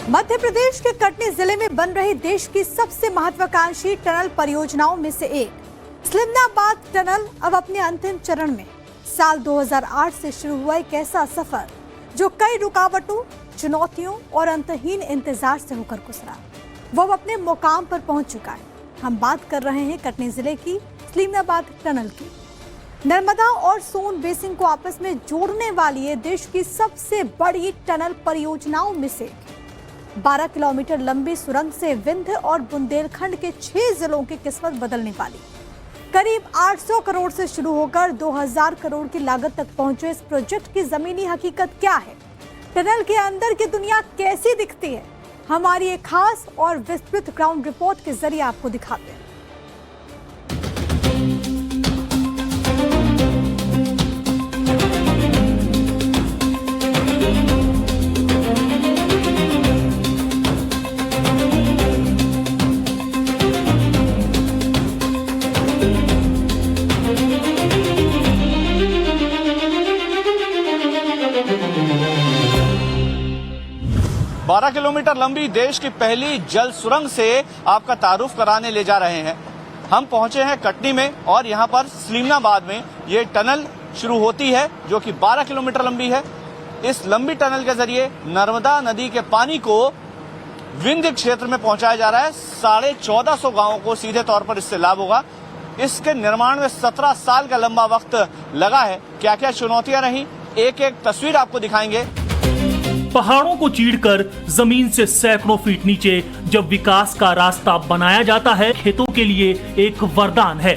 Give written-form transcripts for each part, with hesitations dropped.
मध्य प्रदेश के कटनी जिले में बन रही देश की सबसे महत्वाकांक्षी टनल परियोजनाओं में से एक स्लिमनाबाद टनल अब अपने अंतिम चरण में। साल 2008 से शुरू हुआ एक ऐसा सफर जो कई रुकावटों, चुनौतियों और अंतहीन इंतजार से होकर गुजरा, वो अब अपने मुकाम पर पहुंच चुका है। हम बात कर रहे हैं कटनी जिले की स्लिमनाबाद टनल की। नर्मदा और सोन बेसिन को आपस में जोड़ने वाली ये देश की सबसे बड़ी टनल परियोजनाओं में से 12 किलोमीटर लंबी सुरंग से विंध्य और बुंदेलखंड के 6 जिलों की किस्मत बदलने वाली करीब 800 करोड़ से शुरू होकर 2000 करोड़ की लागत तक पहुंचे इस प्रोजेक्ट की जमीनी हकीकत क्या है, टनल के अंदर की दुनिया कैसी दिखती है, हमारी एक खास और विस्तृत ग्राउंड रिपोर्ट के जरिए आपको दिखाते हैं। 12 किलोमीटर लंबी देश की पहली जल सुरंग से आपका तारुफ कराने ले जा रहे हैं। हम पहुंचे हैं कटनी में और यहां पर स्लिमनाबाद में ये टनल शुरू होती है जो कि 12 किलोमीटर लंबी है। इस लंबी टनल के जरिए नर्मदा नदी के पानी को विंध्य क्षेत्र में पहुंचाया जा रहा है। 1450 गांवों को सीधे तौर पर इससे लाभ होगा। इसके निर्माण में 17 साल का लंबा वक्त लगा है। क्या क्या चुनौतियां रही, एक एक तस्वीर आपको दिखाएंगे। पहाड़ों को चीरकर जमीन से सैकड़ों फीट नीचे जब विकास का रास्ता बनाया जाता है, खेतों के लिए एक वरदान है।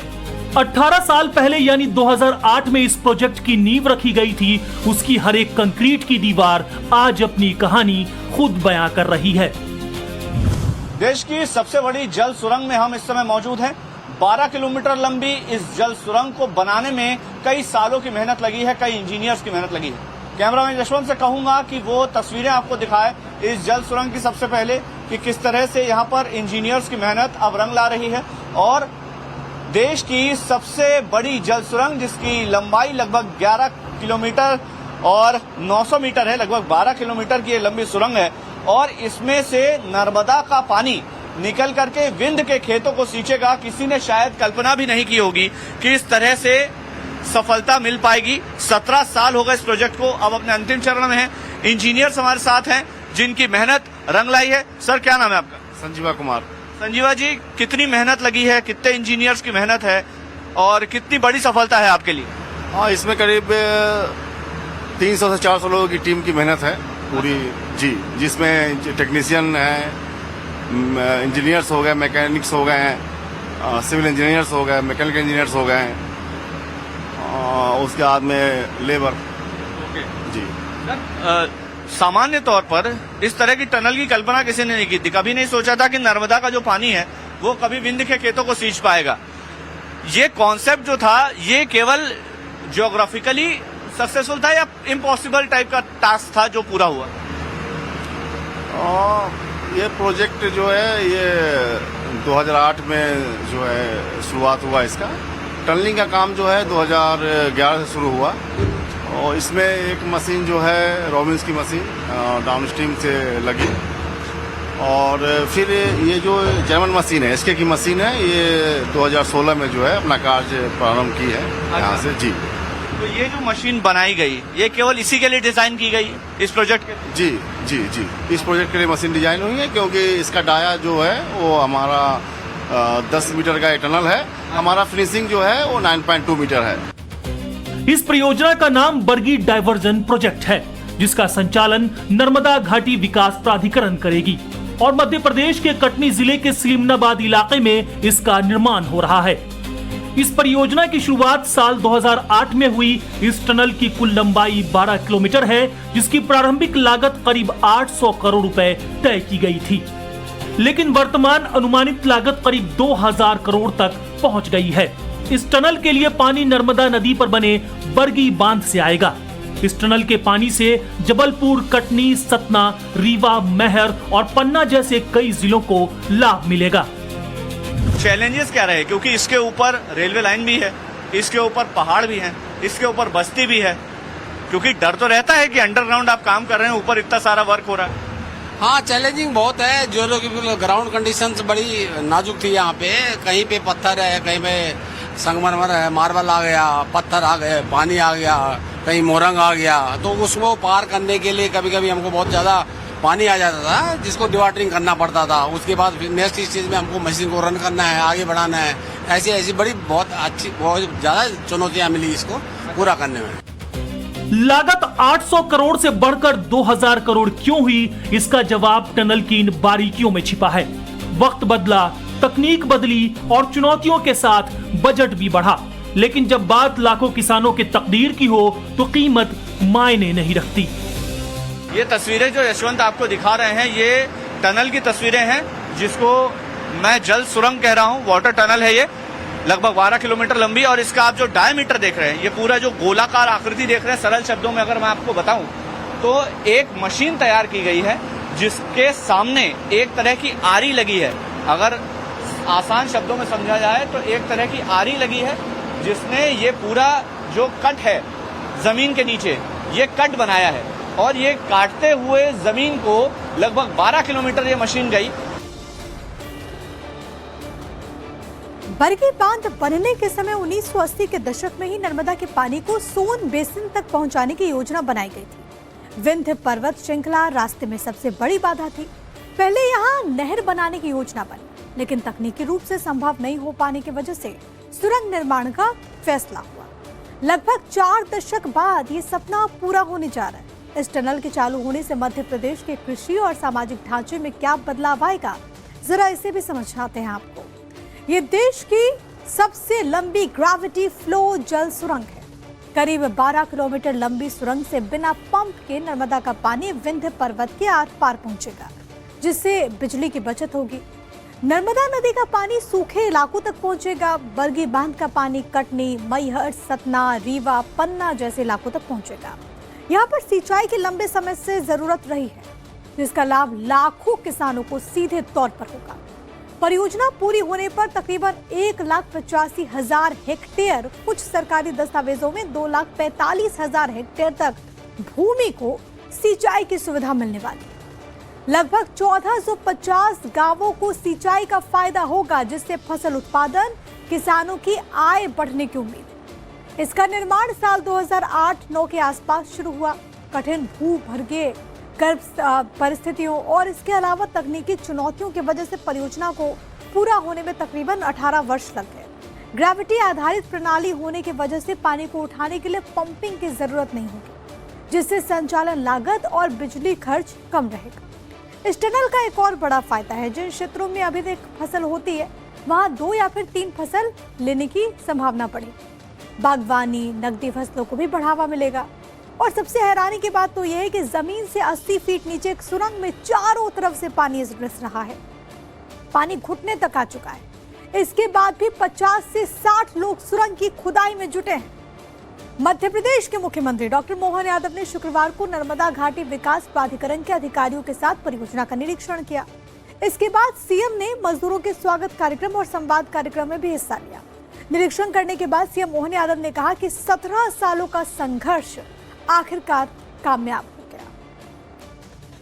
18 साल पहले यानी 2008 में इस प्रोजेक्ट की नींव रखी गई थी। उसकी हर एक कंक्रीट की दीवार आज अपनी कहानी खुद बयां कर रही है। देश की सबसे बड़ी जल सुरंग में हम इस समय मौजूद हैं। 12 किलोमीटर लंबी इस जल सुरंग को बनाने में कई सालों की मेहनत लगी है, कई इंजीनियर्स की मेहनत लगी है। कैमरामैन यशवंत से कहूंगा कि वो तस्वीरें आपको दिखाए इस जल सुरंग की सबसे पहले कि किस तरह से यहाँ पर इंजीनियर्स की मेहनत अब रंग ला रही है और देश की सबसे बड़ी जल सुरंग जिसकी लंबाई लगभग 11 किलोमीटर और 900 मीटर है, लगभग 12 किलोमीटर की ये लंबी सुरंग है और इसमें से नर्मदा का पानी निकल करके विंध्य के खेतों को सींचेगा। किसी ने शायद कल्पना भी नहीं की होगी कि इस तरह से सफलता मिल पाएगी। 17 साल हो गए इस प्रोजेक्ट को, अब अपने अंतिम चरण में है। इंजीनियर्स हमारे साथ हैं जिनकी मेहनत रंग लाई है। सर, क्या नाम है आपका? संजीवा कुमार। संजीवा जी, कितनी मेहनत लगी है, कितने इंजीनियर्स की मेहनत है और कितनी बड़ी सफलता है आपके लिए? हाँ, इसमें करीब 300 से 400 लोगों की टीम की मेहनत है पूरी जी, जिसमें टेक्नीशियन है, इंजीनियर्स हो गए, मैकेनिक्स हो गए हैं, सिविल इंजीनियर्स हो गए, मैकेनिकल इंजीनियर्स हो गए हैं, उसके बाद में लेबर जी। सामान्य तौर पर इस तरह की टनल की कल्पना किसी ने नहीं की थी। कभी नहीं सोचा था कि नर्मदा का जो पानी है वो कभी विंध्य के खेतों को सींच पाएगा। ये कॉन्सेप्ट जो था ये केवल ज्योग्राफिकली सक्सेसफुल था या इम्पॉसिबल टाइप का टास्क था जो पूरा हुआ? ये प्रोजेक्ट जो है ये 2008 में जो है शुरुआत हुआ इसका। टनलिंग का काम जो है 2011 से शुरू हुआ और इसमें एक मशीन जो है रॉबिन्स की मशीन डाउन स्ट्रीम से लगी और फिर ये जो जर्मन मशीन है इसके की मशीन है, ये 2016 में जो है अपना कार्य प्रारंभ की है यहाँ से जी। तो ये जो मशीन बनाई गई ये केवल इसी के लिए डिजाइन की गई इस प्रोजेक्ट के? जी जी जी, इस प्रोजेक्ट के लिए मशीन डिजाइन हुई है क्योंकि इसका डाया जो है वो हमारा 10 मीटर का टनल है, हमारा फिनिशिंग जो है वो 9.2 मीटर है। इस परियोजना का नाम बरगी डायवर्जन प्रोजेक्ट है जिसका संचालन नर्मदा घाटी विकास प्राधिकरण करेगी और मध्य प्रदेश के कटनी जिले के स्लिमनाबाद इलाके में इसका निर्माण हो रहा है। इस परियोजना की शुरुआत साल 2008 में हुई। इस टनल की कुल लंबाई 12 किलोमीटर है जिसकी प्रारंभिक लागत करीब 800 करोड़ रुपए तय की गई थी, लेकिन वर्तमान अनुमानित लागत करीब 2000 करोड़ तक पहुंच गई है। इस टनल के लिए पानी नर्मदा नदी पर बने बरगी बांध से आएगा। इस टनल के पानी से जबलपुर, कटनी, सतना, रीवा, मैहर और पन्ना जैसे कई जिलों को लाभ मिलेगा। चैलेंजेस क्या रहे? क्योंकि इसके ऊपर रेलवे लाइन भी है, इसके ऊपर पहाड़ भी हैं, इसके ऊपर बस्ती भी है, क्योंकि डर तो रहता है कि अंडरग्राउंड आप काम कर रहे हैं, ऊपर इतना सारा वर्क हो रहा है। हाँ, चैलेंजिंग बहुत है। जो लोग ग्राउंड कंडीशंस बड़ी नाजुक थी यहाँ पे, कहीं पे पत्थर है, कहीं पे संगमरमर है, मार्बल आ गया, पत्थर आ गए, पानी आ गया, कहीं मोरंग आ गया, तो उसको पार करने के लिए कभी कभी हमको बहुत ज्यादा पानी आ जाता था, जिसको डिवाटरिंग करना पड़ता था। उसके बाद फिर नेक्स्ट स्टेज में हमको मशीन को रन करना है, आगे बढ़ाना है। ऐसी ऐसी बड़ी बहुत ज्यादा चुनौतियां मिली इसको पूरा करने में। लागत 800 करोड़ से बढ़कर 2000 करोड़ क्यों हुई, इसका जवाब टनल की इन बारीकियों में छिपा है। वक्त बदला, तकनीक बदली और चुनौतियों के साथ बजट भी बढ़ा, लेकिन जब बात लाखों किसानों के तकदीर की हो तो कीमत मायने नहीं रखती। ये तस्वीरें जो यशवंत आपको दिखा रहे हैं, ये टनल की तस्वीरें हैं, जिसको मैं जल सुरंग कह रहा हूँ। वाटर टनल है ये, लगभग 12 किलोमीटर लंबी, और इसका आप जो डायमीटर देख रहे हैं, ये पूरा जो गोलाकार आकृति देख रहे हैं, सरल शब्दों में अगर मैं आपको बताऊं तो एक मशीन तैयार की गई है जिसके सामने एक तरह की आरी लगी है। अगर आसान शब्दों में समझा जाए तो एक तरह की आरी लगी है जिसने ये पूरा जो कट है जमीन के नीचे, ये कट बनाया है, और ये काटते हुए जमीन को लगभग 12 किलोमीटर ये मशीन गई। बरगी बांध बनने के समय 1980 के दशक में ही नर्मदा के पानी को सोन बेसिन तक पहुंचाने की योजना बनाई गई थी। विंध्य पर्वत श्रृंखला रास्ते में सबसे बड़ी बाधा थी। पहले यहाँ नहर बनाने की योजना बनी, लेकिन तकनीकी रूप से संभव नहीं हो पाने की वजह से सुरंग निर्माण का फैसला हुआ। लगभग 4 दशक बाद ये सपना पूरा होने जा रहा है। इस टनल के चालू होने से मध्य प्रदेश के कृषि और सामाजिक ढांचे में क्या बदलाव आएगा, जरा इसे भी समझाते हैं आपको। ये देश की सबसे लंबी ग्रेविटी फ्लो जल सुरंग है। करीब 12 किलोमीटर लंबी सुरंग से बिना पंप के नर्मदा का पानी विंध्य पर्वत के आर पार पहुंचेगा, जिससे बिजली की बचत होगी। नर्मदा नदी का पानी सूखे इलाकों तक पहुंचेगा। बरगी बांध का पानी कटनी, मैहर, सतना, रीवा, पन्ना जैसे इलाकों तक पहुंचेगा। यहाँ पर सिंचाई की लंबे समय से जरूरत रही है, जिसका लाभ लाखों किसानों को सीधे तौर पर होगा। परियोजना पूरी होने पर तकरीबन 1,85,000 हेक्टेयर, कुछ सरकारी दस्तावेजों में 2,45,000 हेक्टेयर तक भूमि को सिंचाई की सुविधा मिलने वाली है। लगभग 1450 गांवों को सिंचाई का फायदा होगा, जिससे फसल उत्पादन, किसानों की आय बढ़ने की उम्मीद है। इसका निर्माण साल 2008-9 के आसपास शुरू हुआ। कठिन भूगर्भीय परिस्थितियों और इसके अलावा तकनीकी चुनौतियों की वजह से परियोजना को पूरा होने में तकरीबन 18 वर्ष लग गए। ग्रेविटी आधारित प्रणाली होने की वजह से पानी को उठाने के लिए पंपिंग की जरूरत नहीं होगी, जिससे संचालन लागत और बिजली खर्च कम रहेगा। इस टनल का एक और बड़ा फायदा है, जिन क्षेत्रों में अभी तक फसल होती है वहां 2 या फिर 3 फसल लेने की संभावना बढ़ेगी। बागवानी, नकदी फसलों को भी बढ़ावा मिलेगा। और सबसे हैरानी की बात तो यह है कि जमीन से 80 फीट नीचे एक सुरंग में चारों तरफ से पानी रिस रहा है। पानी घुटने तक आ चुका है। इसके बाद भी 50 से 60 लोग सुरंग की खुदाई में जुटे हैं। मध्य प्रदेश के मुख्यमंत्री डॉक्टर मोहन यादव ने शुक्रवार को नर्मदा घाटी विकास प्राधिकरण के अधिकारियों के साथ परियोजना का निरीक्षण किया। इसके बाद सीएम ने मजदूरों के स्वागत कार्यक्रम और संवाद कार्यक्रम में भी हिस्सा लिया। निरीक्षण करने के बाद सीएम मोहन यादव ने कहा कि 17 सालों का संघर्ष आखिरकार कामयाब हो गया।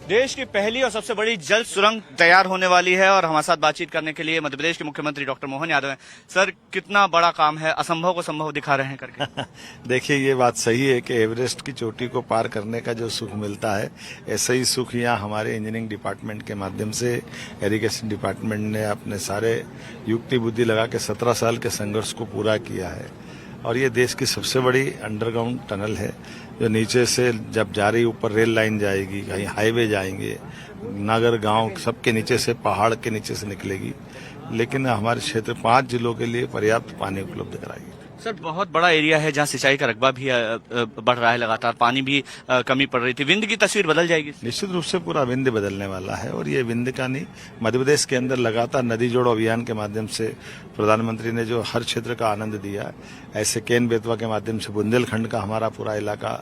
देश की पहली और सबसे बड़ी जल सुरंग तैयार होने वाली है, और हमारे साथ बातचीत करने के लिए मध्य प्रदेश के मुख्यमंत्री डॉक्टर मोहन यादव हैं। सर, कितना बड़ा काम है, असंभव को संभव दिखा रहे हैं करके। देखिए, ये बात सही है कि एवरेस्ट की चोटी को पार करने का जो सुख मिलता है, ऐसे ही सुख यहाँ हमारे इंजीनियरिंग डिपार्टमेंट के माध्यम से इरिगेशन डिपार्टमेंट ने अपने सारे युक्ति बुद्धि लगा के 17 साल के संघर्ष को पूरा किया है। और ये देश की सबसे बड़ी अंडरग्राउंड टनल है, जो नीचे से जब जा रही ऊपर रेल लाइन जाएगी, कहीं हाईवे जाएंगे, नगर गांव सबके नीचे से, पहाड़ के नीचे से निकलेगी, लेकिन हमारे क्षेत्र 5 जिलों के लिए पर्याप्त पानी उपलब्ध कराएगी। सर, बहुत बड़ा एरिया है जहां सिंचाई का रकबा भी बढ़ रहा है, लगातार पानी भी कमी पड़ रही थी। विंध्य की तस्वीर बदल जाएगी। निश्चित रूप से पूरा विंध्य बदलने वाला है, और ये विंध्य का नहीं, मध्य प्रदेश के अंदर लगातार नदी जोड़ो अभियान के माध्यम से प्रधानमंत्री ने जो हर क्षेत्र का आनंद दिया, ऐसे केन बेतवा के माध्यम से बुंदेलखंड का हमारा पूरा इलाका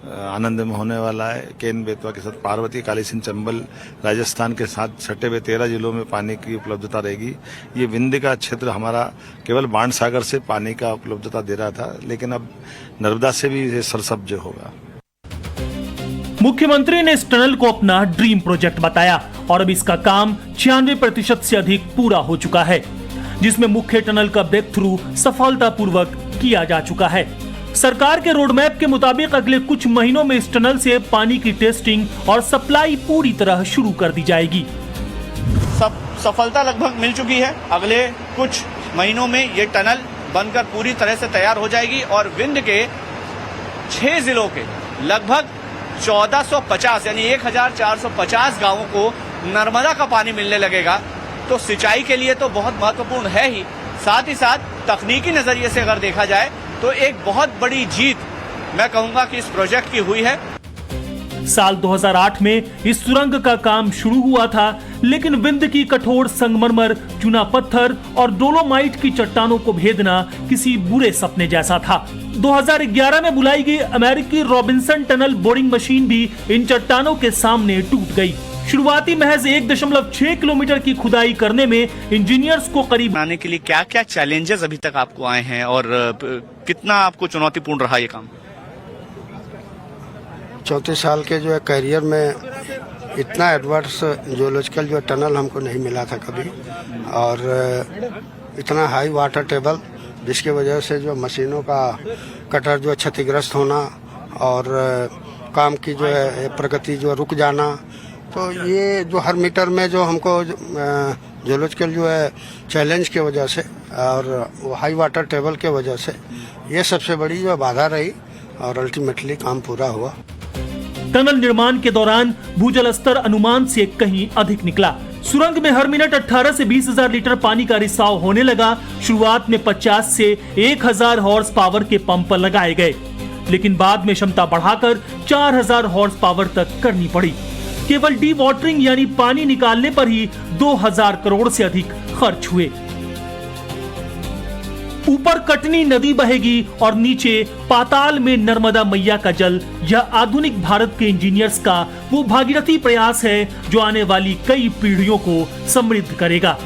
आनंद में होने वाला है। केन बेतवा के साथ पार्वती, कालीसिंध, चंबल, राजस्थान के साथ छठे हुए 13 जिलों में पानी की उपलब्धता रहेगी। ये विंध्य का क्षेत्र हमारा केवल बाण सागर से पानी का उपलब्धता दे रहा था, लेकिन अब नर्मदा से भी ये सरसब्ज होगा। मुख्यमंत्री ने इस टनल को अपना ड्रीम प्रोजेक्ट बताया और अब इसका काम 96% से अधिक पूरा हो चुका है, जिसमें मुख्य टनल का ब्रेक थ्रू सफलतापूर्वक किया जा चुका है। सरकार के रोड मैप के मुताबिक अगले कुछ महीनों में इस टनल से पानी की टेस्टिंग और सप्लाई पूरी तरह शुरू कर दी जाएगी। सब सफलता लगभग मिल चुकी है। अगले कुछ महीनों में ये टनल बनकर पूरी तरह से तैयार हो जाएगी और विंध्य के 6 जिलों के लगभग 1450 यानी 1450 गांवों को नर्मदा का पानी मिलने लगेगा। तो सिंचाई के लिए तो बहुत महत्वपूर्ण है ही, साथ ही साथ तकनीकी नजरिए से अगर देखा जाए तो एक बहुत बड़ी जीत मैं कहूंगा कि इस प्रोजेक्ट की हुई है। साल 2008 में इस सुरंग का काम शुरू हुआ था, लेकिन विंध्य की कठोर संगमरमर, चूना पत्थर और डोलोमाइट की चट्टानों को भेदना किसी बुरे सपने जैसा था। 2011 में बुलाई गई अमेरिकी रॉबिन्सन टनल बोरिंग मशीन भी इन चट्टानों के सामने टूट गई। शुरुआती महज 1.6 किलोमीटर की खुदाई करने में इंजीनियर्स को करीब बनाने के लिए क्या क्या चैलेंजेस अभी तक आपको आए हैं और कितना आपको चुनौतीपूर्ण रहा ये काम? 34 साल के जो है करियर में इतना एडवांस जियोलॉजिकल जो टनल हमको नहीं मिला था कभी, और इतना हाई वाटर टेबल जिसकी वजह से जो मशीनों का कटर जो क्षतिग्रस्त होना और काम की जो है प्रगति जो रुक जाना, तो ये जो हर मीटर में जो हमको जियोलॉजिकल जो है चैलेंज की वजह से और हाई वाटर टेबल के वजह से ये सबसे बड़ी जो बाधा रही और अल्टीमेटली काम पूरा हुआ। टनल निर्माण के दौरान भूजल स्तर अनुमान से कहीं अधिक निकला। सुरंग में हर मिनट 18 से 20 हजार लीटर पानी का रिसाव होने लगा। शुरुआत में 50 से 1000 हॉर्स पावर के पंप लगाए गए, लेकिन बाद में क्षमता बढ़ाकर 4000 हॉर्स पावर तक करनी पड़ी। केवल डी वाटरिंग यानी पानी निकालने पर ही 2000 करोड़ से अधिक खर्च हुए। ऊपर कटनी नदी बहेगी और नीचे पाताल में नर्मदा मैया का जल। यह आधुनिक भारत के इंजीनियर्स का वो भागीरथी प्रयास है जो आने वाली कई पीढ़ियों को समृद्ध करेगा।